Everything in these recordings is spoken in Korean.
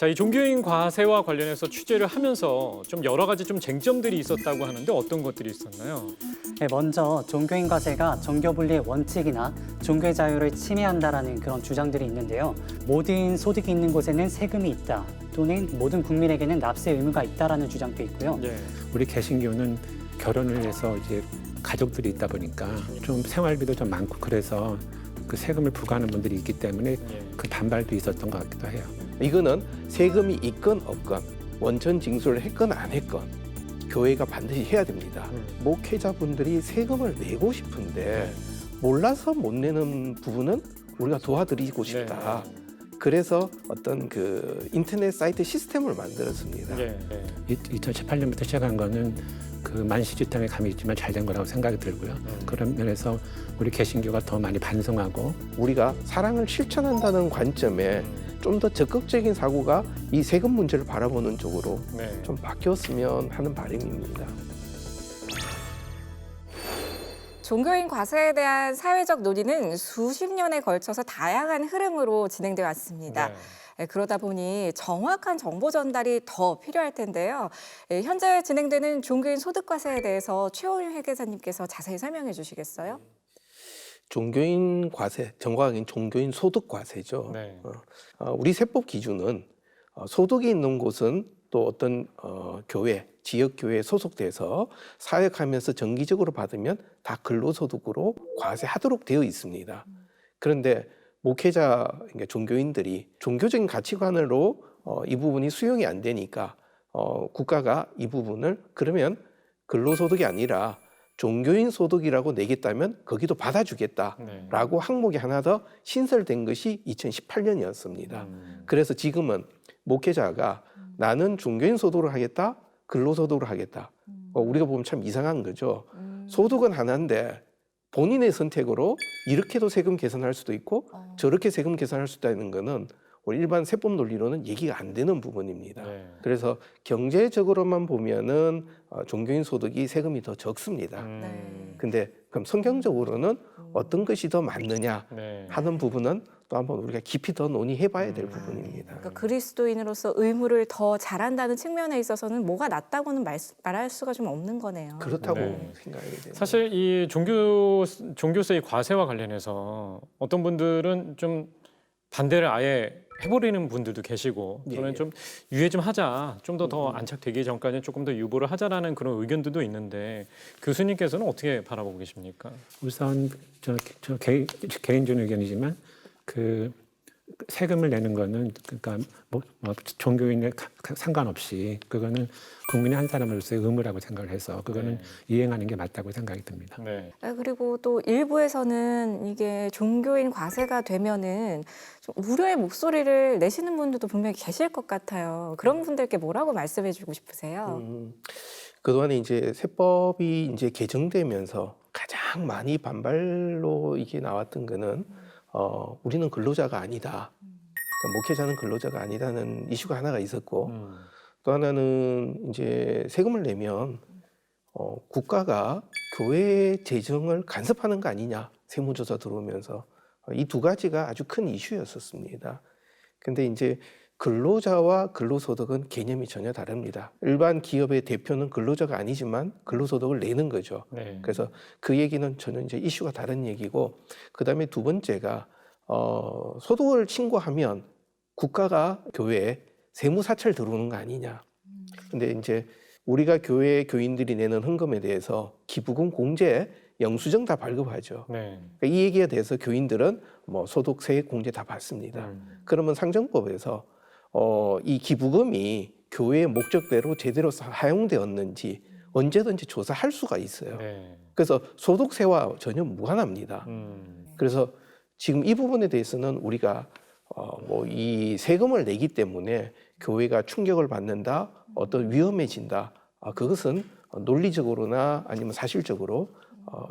자, 이 종교인 과세와 관련해서 취재를 하면서 좀 여러 가지 좀 쟁점들이 있었다고 하는데 어떤 것들이 있었나요? 네, 먼저 종교인 과세가 종교 분리의 원칙이나 종교의 자유를 침해한다라는 그런 주장들이 있는데요. 모든 소득이 있는 곳에는 세금이 있다. 또는 모든 국민에게는 납세 의무가 있다라는 주장도 있고요. 네. 우리 개신교는 결혼을 해서 이제 가족들이 있다 보니까 좀 생활비도 좀 많고 그래서 그 세금을 부과하는 분들이 있기 때문에 그 반발도 있었던 것 같기도 해요. 이거는 세금이 있건 없건 원천 징수를 했건 안 했건 교회가 반드시 해야 됩니다. 목회자분들이 세금을 내고 싶은데 몰라서 못 내는 부분은 우리가 도와드리고 싶다. 그래서 어떤 그 인터넷 사이트 시스템을 만들었습니다. 네. 2018년부터 시작한 거는 그 만시지탕에 감이 있지만 잘 된 거라고 생각이 들고요. 그런 면에서 우리 개신교가 더 많이 반성하고 우리가 사랑을 실천한다는 관점에 좀 더 적극적인 사고가 이 세금 문제를 바라보는 쪽으로 네. 좀 바뀌었으면 하는 바람입니다. 종교인 과세에 대한 사회적 논의는 수십 년에 걸쳐서 다양한 흐름으로 진행되어 왔습니다. 네. 그러다 보니 정확한 정보 전달이 더 필요할 텐데요. 현재 진행되는 종교인 소득 과세에 대해서 최호윤 회계사님께서 자세히 설명해 주시겠어요? 종교인 과세, 정확하게는 종교인 소득 과세죠. 네. 우리 세법 기준은 소득이 있는 곳은 또 어떤 교회, 지역교회에 소속돼서 사역하면서 정기적으로 받으면 다 근로소득으로 과세하도록 되어 있습니다. 그런데 목회자, 그러니까 종교인들이 종교적인 가치관으로 이 부분이 수용이 안 되니까 국가가 이 부분을 그러면 근로소득이 아니라 종교인 소득이라고 내겠다면 거기도 받아주겠다라고 항목이 하나 더 신설된 것이 2018년이었습니다. 그래서 지금은 목회자가 나는 종교인 소득을 하겠다, 근로소득을 하겠다. 우리가 보면 참 이상한 거죠. 소득은 하나인데 본인의 선택으로 이렇게도 세금 계산할 수도 있고 저렇게 세금 계산할 수 있다는 거는 우리 일반 세법 논리로는 얘기가 안 되는 부분입니다. 네. 그래서 경제적으로만 보면은 종교인 소득이 세금이 더 적습니다. 근데 그럼 성경적으로는 어떤 것이 더 맞느냐 네. 하는 부분은 또 한번 우리가 깊이 더 논의해봐야 될 부분입니다. 그러니까 그리스도인으로서 의무를 더 잘한다는 측면에 있어서는 뭐가 낫다고는 말할 수가 좀 없는 거네요. 그렇다고 네. 생각이 됩니다. 사실 이 종교세의 과세와 관련해서 어떤 분들은 좀 반대를 아예 해버리는 분들도 계시고 또는 좀 유예 좀 하자, 좀 더 안착되기 전까지는 조금 더 유보를 하자라는 그런 의견들도 있는데 교수님께서는 어떻게 바라보고 계십니까? 우선 저 개인적인 의견이지만 그 세금을 내는 거는 그러니까 뭐 종교인에 상관없이 그거는 국민의 한 사람으로서의 의무라고 생각을 해서 그거는 이행하는 게 맞다고 생각이 듭니다. 네. 그리고 또 일부에서는 이게 종교인 과세가 되면은 좀 우려의 목소리를 내시는 분들도 분명히 계실 것 같아요. 그런 분들께 뭐라고 말씀해주고 싶으세요? 그동안에 이제 세법이 이제 개정되면서 가장 많이 반발로 이게 나왔던 거는 우리는 근로자가 아니다. 그러니까 목회자는 근로자가 아니다는 이슈가 하나가 있었고 또 하나는 이제 세금을 내면 국가가 교회 재정을 간섭하는 거 아니냐 세무조사 들어오면서 이 두 가지가 아주 큰 이슈였었습니다. 근데 이제 근로자와 근로소득은 개념이 전혀 다릅니다. 일반 기업의 대표는 근로자가 아니지만 근로소득을 내는 거죠. 네. 그래서 그 얘기는 전혀 이제 이슈가 다른 얘기고, 그 다음에 두 번째가 소득을 신고하면 국가가 교회에 세무 사찰 들어오는 거 아니냐. 근데 이제 우리가 교회 교인들이 내는 헌금에 대해서 기부금, 공제, 영수증 다 발급하죠. 네. 그러니까 이 얘기에 대해서 교인들은 뭐 소득, 세액, 공제 다 받습니다. 그러면 상정법에서 이 기부금이 교회의 목적대로 제대로 사용되었는지 언제든지 조사할 수가 있어요. 네. 그래서 소득세와 전혀 무관합니다. 그래서 지금 이 부분에 대해서는 우리가 뭐 이 세금을 내기 때문에 교회가 충격을 받는다, 어떤 위험해진다, 그것은 논리적으로나 아니면 사실적으로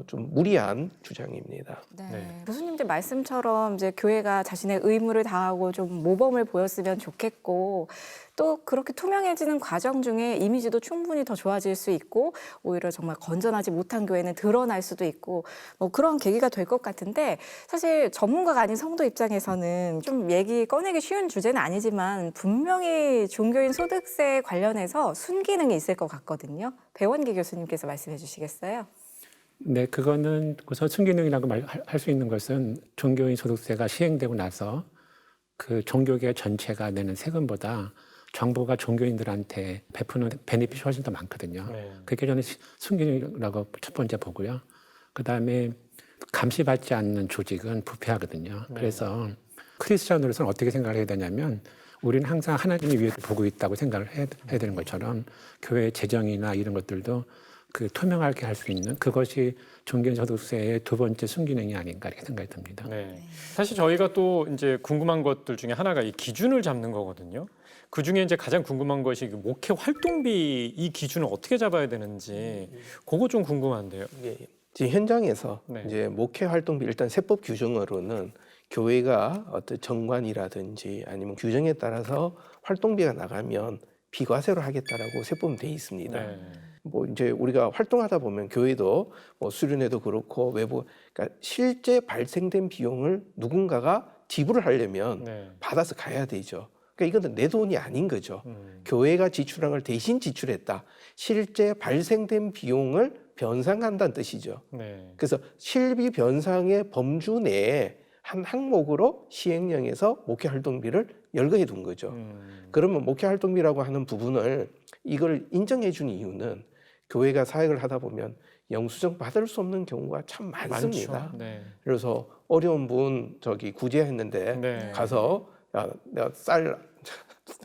좀 무리한 주장입니다. 네. 네. 교수님들 말씀처럼 이제 교회가 자신의 의무를 다하고 좀 모범을 보였으면 좋겠고 또 그렇게 투명해지는 과정 중에 이미지도 충분히 더 좋아질 수 있고 오히려 정말 건전하지 못한 교회는 드러날 수도 있고 뭐 그런 계기가 될 것 같은데 사실 전문가가 아닌 성도 입장에서는 좀 얘기 꺼내기 쉬운 주제는 아니지만 분명히 종교인 소득세 관련해서 순기능이 있을 것 같거든요. 배원기 교수님께서 말씀해 주시겠어요? 네, 그거는 우선 순기능이라고 할 수 있는 것은 종교인 소득세가 시행되고 나서 그 종교계 전체가 내는 세금보다 정부가 종교인들한테 베푸는 베네핏이 훨씬 더 많거든요. 네. 그게 저는 순기능이라고 첫 번째 보고요. 그다음에 감시받지 않는 조직은 부패하거든요. 그래서 크리스천으로서는 어떻게 생각을 해야 되냐면 우리는 항상 하나님이 위에 보고 있다고 생각을 해야 되는 것처럼 교회 재정이나 이런 것들도 그 투명하게 할 수 있는 그것이 종교인 소득세의 두 번째 순기능이 아닌가 이렇게 생각이 듭니다. 네. 사실 저희가 또 이제 궁금한 것들 중에 하나가 이 기준을 잡는 거거든요. 그 중에 이제 가장 궁금한 것이 그 목회 활동비 이 기준을 어떻게 잡아야 되는지 그거 좀 궁금한데요. 예, 예. 지금 현장에서 네. 이제 목회 활동비 일단 세법 규정으로는 교회가 어떤 정관이라든지 아니면 규정에 따라서 활동비가 나가면 비과세로 하겠다라고 세법은 돼 있습니다. 네. 뭐 이제 우리가 활동하다 보면 교회도 뭐 수련회도 그렇고 외부 그러니까 실제 발생된 비용을 누군가가 지불을 하려면 네. 받아서 가야 되죠. 그러니까 이건 내 돈이 아닌 거죠. 교회가 지출한 걸 대신 지출했다. 실제 발생된 비용을 변상한다는 뜻이죠. 네. 그래서 실비 변상의 범주 내에 한 항목으로 시행령에서 목회 활동비를 열거해 둔 거죠. 그러면 목회 활동비라고 하는 부분을 이걸 인정해 준 이유는 교회가 사역을 하다 보면 영수증 받을 수 없는 경우가 참 많습니다. 많죠. 네. 그래서 어려운 분 저기 구제했는데 네. 가서 야, 내가 쌀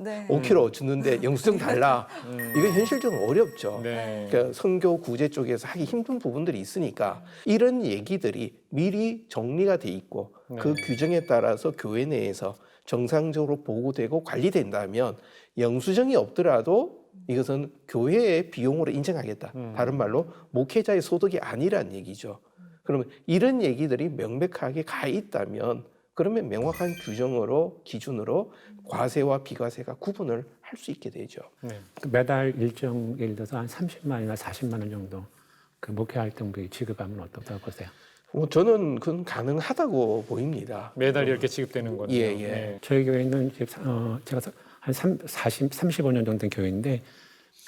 네. 5kg 주는데 영수증 달라. 이거 현실적으로 어렵죠. 네. 그러니까 선교 구제 쪽에서 하기 힘든 부분들이 있으니까 이런 얘기들이 미리 정리가 돼 있고 그 네. 규정에 따라서 교회 내에서 정상적으로 보고되고 관리된다면 영수증이 없더라도 이것은 교회의 비용으로 인정하겠다. 다른 말로 목회자의 소득이 아니란 얘기죠. 그러면 이런 얘기들이 명백하게 가 있다면 그러면 명확한 규정으로 기준으로 과세와 비과세가 구분을 할 수 있게 되죠. 네. 매달 일정 예를 들어서 한 30만 원이나 40만 원 정도 그 목회 활동비 지급하면 어떻다고 보세요? 뭐 저는 그건 가능하다고 보입니다. 매달 이렇게 지급되는 거죠. 예, 예. 네. 저희 교회는 이제 제가 한 35년 정도 된 교회인데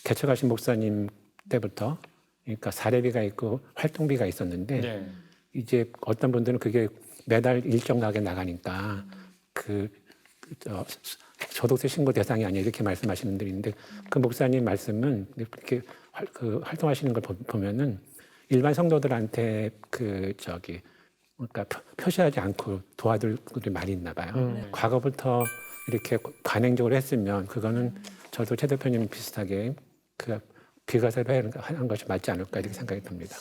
개척하신 목사님 때부터 그러니까 사례비가 있고 활동비가 있었는데 네. 이제 어떤 분들은 그게 매달 일정하게 나가니까 소득세 신고 대상이 아니야 이렇게 말씀하시는 분들이 있는데 그 목사님 말씀은 이렇게 활동하시는 걸 보면은 일반 성도들한테 그러니까 표시하지 않고 도와줄 분들이 많이 있나 봐요. 과거부터 이렇게 관행적으로 했으면 그거는 저도 최 대표님 비슷하게 그 비과세를 하는 것이 맞지 않을까 이렇게 생각이 듭니다.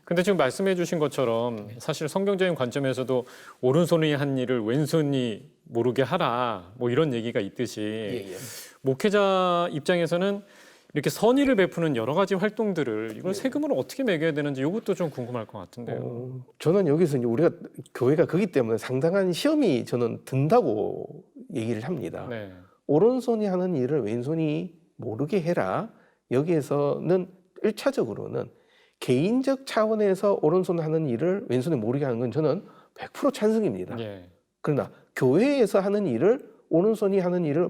근데 지금 말씀해 주신 것처럼 사실 성경적인 관점에서도 오른손이 한 일을 왼손이 모르게 하라 뭐 이런 얘기가 있듯이 예, 예. 목회자 입장에서는 이렇게 선의를 베푸는 여러 가지 활동들을 이걸 세금으로 어떻게 매겨야 되는지 이것도 좀 궁금할 것 같은데요. 저는 여기서 이제 우리가 교회가 그기 때문에 상당한 시험이 저는 든다고 얘기를 합니다. 네. 오른손이 하는 일을 왼손이 모르게 해라. 여기에서는 1차적으로는 개인적 차원에서 오른손 하는 일을 왼손이 모르게 하는 건 저는 100% 찬성입니다. 예. 그러나 교회에서 하는 일을 오른손이 하는 일을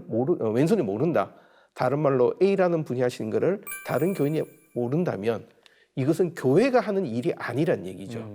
왼손이 모른다. 다른 말로 A라는 분이 하시는 것을 다른 교인이 모른다면 이것은 교회가 하는 일이 아니란 얘기죠.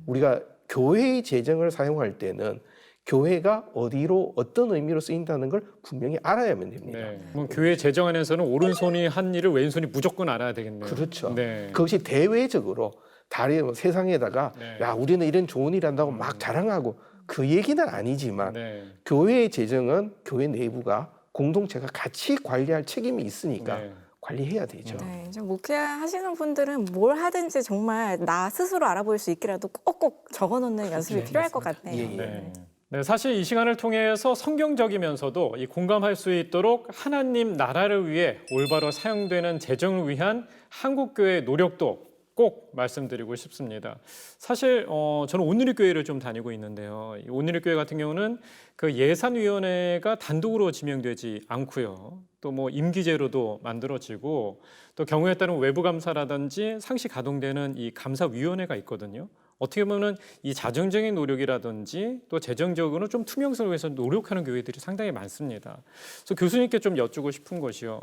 우리가 교회의 재정을 사용할 때는 교회가 어디로 어떤 의미로 쓰인다는 걸 분명히 알아야만 됩니다. 네. 그럼 교회 재정 안에서는 오른손이 한 일을 왼손이 무조건 알아야 되겠네요. 그렇죠. 네. 그것이 대외적으로 다른 세상에다가 네. 야 우리는 이런 좋은 일 한다고 막 자랑하고 그 얘기는 아니지만 네. 교회의 재정은 교회 내부가 공동체가 같이 관리할 책임이 있으니까 네. 관리해야 되죠. 네, 이제 목회하시는 분들은 뭘 하든지 정말 나 스스로 알아볼 수 있기라도 꼭꼭 적어놓는 연습이 필요할 것 같네요. 예, 예. 네. 네, 사실 이 시간을 통해서 성경적이면서도 이 공감할 수 있도록 하나님 나라를 위해 올바로 사용되는 재정을 위한 한국교회의 노력도 꼭 말씀드리고 싶습니다. 사실 저는 온누리교회를 좀 다니고 있는데요. 이 온누리교회 같은 경우는 그 예산위원회가 단독으로 지명되지 않고요. 또 뭐 임기제로도 만들어지고 또 경우에 따른 외부 감사라든지 상시 가동되는 이 감사위원회가 있거든요. 어떻게 보면 이 자정적인 노력이라든지 또 재정적으로 좀 투명성을 위해서 노력하는 교회들이 상당히 많습니다. 그래서 교수님께 좀 여쭈고 싶은 것이요.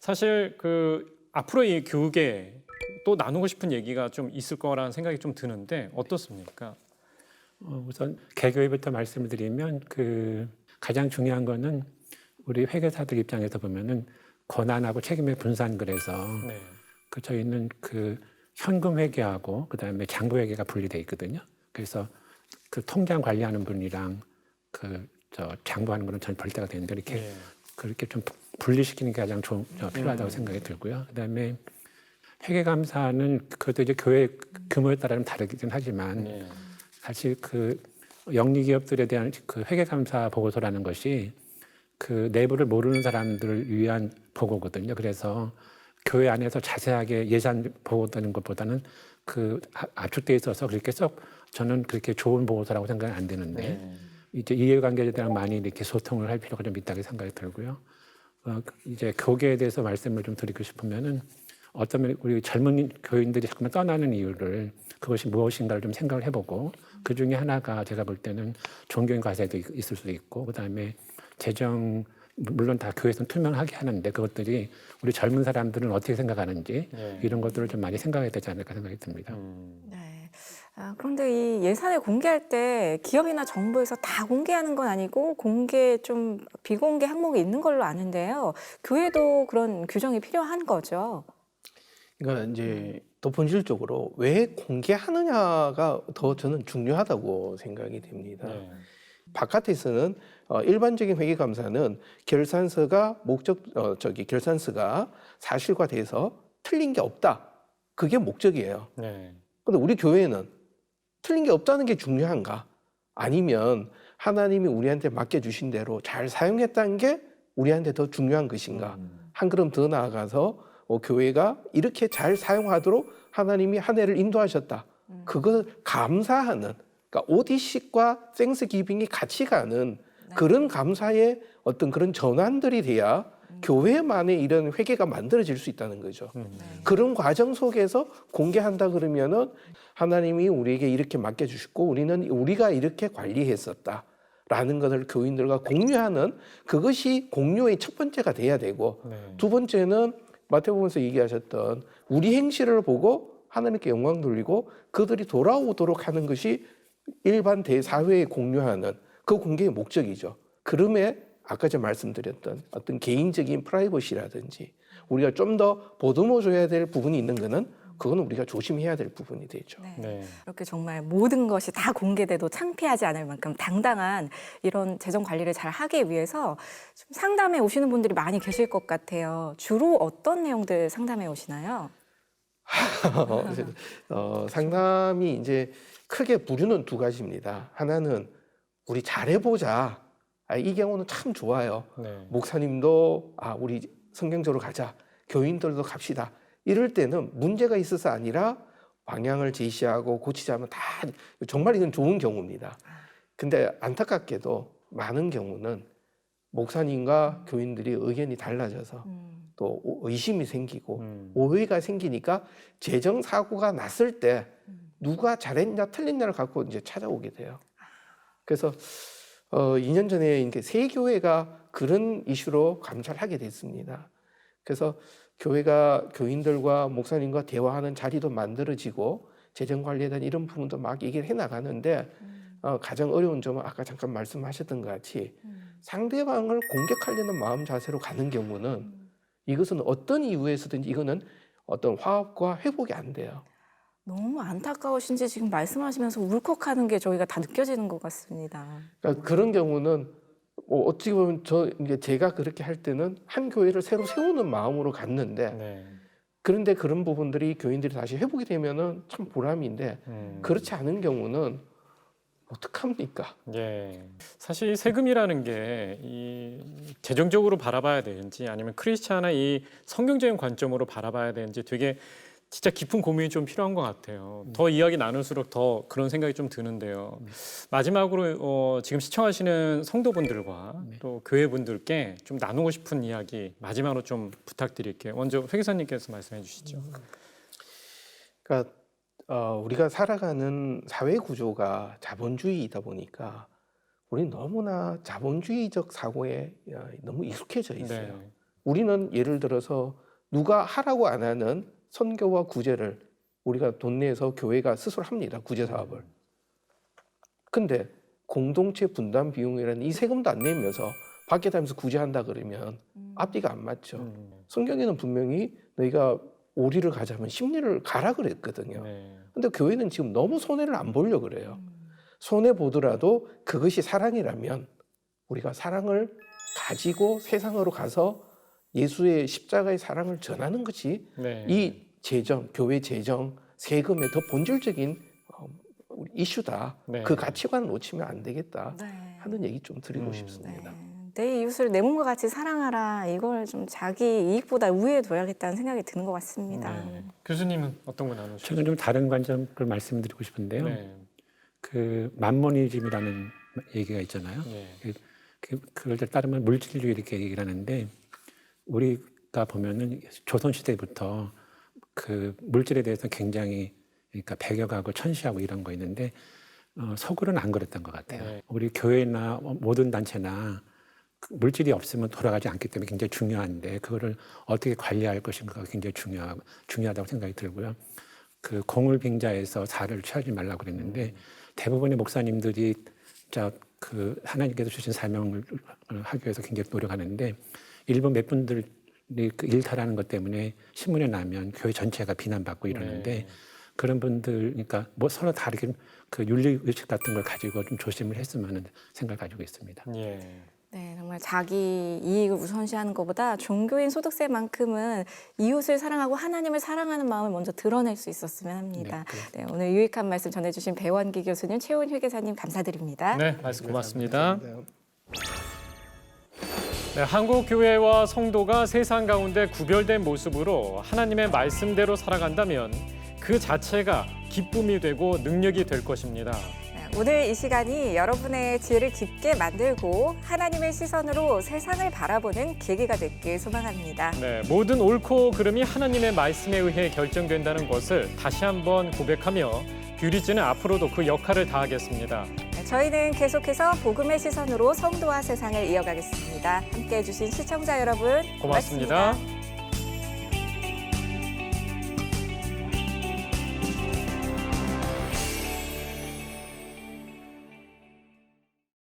사실 그 앞으로 이 교계 또 나누고 싶은 얘기가 좀 있을 거라는 생각이 좀 드는데 어떻습니까? 우선 개교회부터 말씀을 드리면 그 가장 중요한 거는 우리 회계사들 입장에서 보면은 권한하고 책임의 분산 그래서 네. 그 저희는 그 현금 회계하고 그다음에 장부 회계가 분리돼 있거든요. 그래서 그 통장 관리하는 분이랑 그 저 장부하는 거는 전 별도가 되는데 이렇게 네. 그렇게 좀 분리시키는 게 가장 필요하다고 생각이 들고요. 그다음에 회계감사는 그것도 이제 교회 규모에 따라는 다르긴 하지만 네. 사실 그 영리 기업들에 대한 그 회계감사 보고서라는 것이 그 내부를 모르는 사람들을 위한 보고거든요. 그래서 교회 안에서 자세하게 예산 보고하는 것보다는 그 압축돼 있어서 그렇게 썩 저는 그렇게 좋은 보고서라고 생각은 안 되는데 네. 이제 이해관계자들이랑 많이 이렇게 소통을 할 필요가 좀 있다고 생각이 들고요. 이제 교계에 대해서 말씀을 좀 드리고 싶으면은 어쩌면 우리 젊은 교인들이 자꾸만 떠나는 이유를 그것이 무엇인가를 좀 생각을 해보고 그 중에 하나가 제가 볼 때는 종교인 과세도 있을 수도 있고 그다음에 재정 물론 다 교회에서는 투명하게 하는데 그것들이 우리 젊은 사람들은 어떻게 생각하는지 네. 이런 것들을 좀 많이 생각해야 되지 않을까 생각이 듭니다. 네. 그런데 이 예산을 공개할 때 기업이나 정부에서 다 공개하는 건 아니고 공개 좀 비공개 항목이 있는 걸로 아는데요. 교회도 그런 규정이 필요한 거죠. 그러니까 이제 더 본질적으로 왜 공개하느냐가 더 저는 중요하다고 생각이 됩니다. 네. 바깥에서는 일반적인 회계감사는 결산서가 결산서가 사실과돼서 틀린 게 없다. 그게 목적이에요. 네. 근데 우리 교회는 틀린 게 없다는 게 중요한가? 아니면 하나님이 우리한테 맡겨주신 대로 잘 사용했다는 게 우리한테 더 중요한 것인가? 한 걸음 더 나아가서 교회가 이렇게 잘 사용하도록 하나님이 한 해를 인도하셨다. 그걸 감사하는, 그러니까 오디식과 땡스기빙이 같이 가는 그런 감사의 어떤 그런 전환들이 돼야 교회만의 이런 회개가 만들어질 수 있다는 거죠. 그런 과정 속에서 공개한다 그러면은 하나님이 우리에게 이렇게 맡겨주셨고 우리가 이렇게 관리했었다라는 것을 교인들과 공유하는 그것이 공유의 첫 번째가 돼야 되고 네. 두 번째는 마태복음에서 얘기하셨던 우리 행실을 보고 하나님께 영광 돌리고 그들이 돌아오도록 하는 것이 일반 대사회에 공유하는 그 공개의 목적이죠. 그럼에 아까 제가 말씀드렸던 어떤 개인적인 프라이버시라든지 우리가 좀 더 보듬어줘야 될 부분이 있는 거는 그거는 우리가 조심해야 될 부분이 되죠. 네. 네. 이렇게 정말 모든 것이 다 공개돼도 창피하지 않을 만큼 당당한 이런 재정 관리를 잘 하기 위해서 좀 상담에 오시는 분들이 많이 계실 것 같아요. 주로 어떤 내용들 상담에 오시나요? 상담이 이제 크게 부류는 두 가지입니다. 하나는 우리 잘해보자. 이 경우는 참 좋아요. 네. 목사님도 우리 성경적으로 가자. 교인들도 갑시다. 이럴 때는 문제가 있어서 아니라 방향을 제시하고 고치자면 다 정말 이건 좋은 경우입니다. 근데 안타깝게도 많은 경우는 목사님과 교인들이 의견이 달라져서 또 의심이 생기고 오해가 생기니까 재정 사고가 났을 때 누가 잘했냐 틀렸냐를 갖고 이제 찾아오게 돼요. 그래서 2년 전에 이제 새 교회가 그런 이슈로 감사를 하게 됐습니다. 그래서 교회가 교인들과 목사님과 대화하는 자리도 만들어지고 재정 관리에 대한 이런 부분도 막 얘기를 해 나가는데 가장 어려운 점은 아까 잠깐 말씀하셨던 것 같이 상대방을 공격하려는 마음 자세로 가는 경우는 이것은 어떤 이유에서든지 이거는 어떤 화합과 회복이 안 돼요. 너무 안타까우신지 지금 말씀하시면서 울컥하는 게 저희가 다 느껴지는 것 같습니다. 그러니까 그런 경우는 어떻게 보면 제가 그렇게 할 때는 한 교회를 새로 세우는 마음으로 갔는데 네. 그런데 그런 부분들이 교인들이 다시 회복이 되면은 참 보람인데 그렇지 않은 경우는 어떡합니까? 예. 사실 이 세금이라는 게 이 재정적으로 바라봐야 되는지 아니면 크리스찬의 이 성경적인 관점으로 바라봐야 되는지 되게 진짜 깊은 고민이 좀 필요한 것 같아요. 더 이야기 나눌수록 더 그런 생각이 좀 드는데요. 마지막으로 지금 시청하시는 성도분들과 또 교회분들께 좀 나누고 싶은 이야기 마지막으로 좀 부탁드릴게요. 먼저 회계사님께서 말씀해 주시죠. 그러니까 우리가 살아가는 사회 구조가 자본주의이다 보니까 우리는 너무나 자본주의적 사고에 너무 익숙해져 있어요. 네. 우리는 예를 들어서 누가 하라고 안 하는 선교와 구제를 우리가 돈 내서 교회가 스스로 합니다. 구제 사업을. 근데 공동체 분담 비용이라는 이 세금도 안 내면서 밖에 다니면서 구제한다 그러면 앞뒤가 안 맞죠. 성경에는 분명히 너희가 오리를 가자면 십리를 가라 그랬거든요. 네. 근데 교회는 지금 너무 손해를 안 보려고 그래요. 손해 보더라도 그것이 사랑이라면 우리가 사랑을 가지고 세상으로 가서 예수의 십자가의 사랑을 전하는 것이 네. 이 재정, 교회 재정, 세금의 더 본질적인 이슈다. 네. 그 가치관을 놓치면 안 되겠다 네. 하는 얘기 좀 드리고 싶습니다. 내 이웃을 내 몸과 같이 사랑하라. 이걸 좀 자기 이익보다 우위에 둬야겠다는 생각이 드는 것 같습니다. 네. 교수님은 어떤 거 나누시죠? 저는 좀 다른 관점을 말씀드리고 싶은데요. 네. 그 만모니즘이라는 얘기가 있잖아요. 네. 그걸 따르면 물질주의 이렇게 얘기를 하는데 우리가 보면은 조선 시대부터 그 물질에 대해서 굉장히 그러니까 배격하고 천시하고 이런 거 있는데 서구는 안 그랬던 것 같아요. 네. 우리 교회나 모든 단체나 물질이 없으면 돌아가지 않기 때문에 굉장히 중요한데 그거를 어떻게 관리할 것인가가 굉장히 중요하다고 생각이 들고요. 그 공을 빙자해서 사를 취하지 말라고 그랬는데 대부분의 목사님들이 그 하나님께서 주신 사명을 하기 위해서 굉장히 노력하는데 일부 몇 분들이 그 일탈하는 것 때문에 신문에 나면 교회 전체가 비난받고 이러는데 네. 그런 분들 그러니까 뭐 서로 다르게 그 윤리 의식 같은 걸 가지고 좀 조심을 했으면 하는 생각을 가지고 있습니다. 예. 네, 정말 자기 이익을 우선시하는 것보다 종교인 소득세만큼은 이웃을 사랑하고 하나님을 사랑하는 마음을 먼저 드러낼 수 있었으면 합니다. 네, 오늘 유익한 말씀 전해주신 배원기 교수님, 최훈 회계사님 감사드립니다. 네, 말씀 고맙습니다. 네, 한국 교회와 성도가 세상 가운데 구별된 모습으로 하나님의 말씀대로 살아간다면 그 자체가 기쁨이 되고 능력이 될 것입니다. 오늘 이 시간이 여러분의 지혜를 깊게 만들고 하나님의 시선으로 세상을 바라보는 계기가 됐길 소망합니다. 네, 모든 옳고 그름이 하나님의 말씀에 의해 결정된다는 것을 다시 한번 고백하며 뷰리지는 앞으로도 그 역할을 다하겠습니다. 저희는 계속해서 복음의 시선으로 성도와 세상을 이어가겠습니다. 함께해 주신 시청자 여러분 고맙습니다.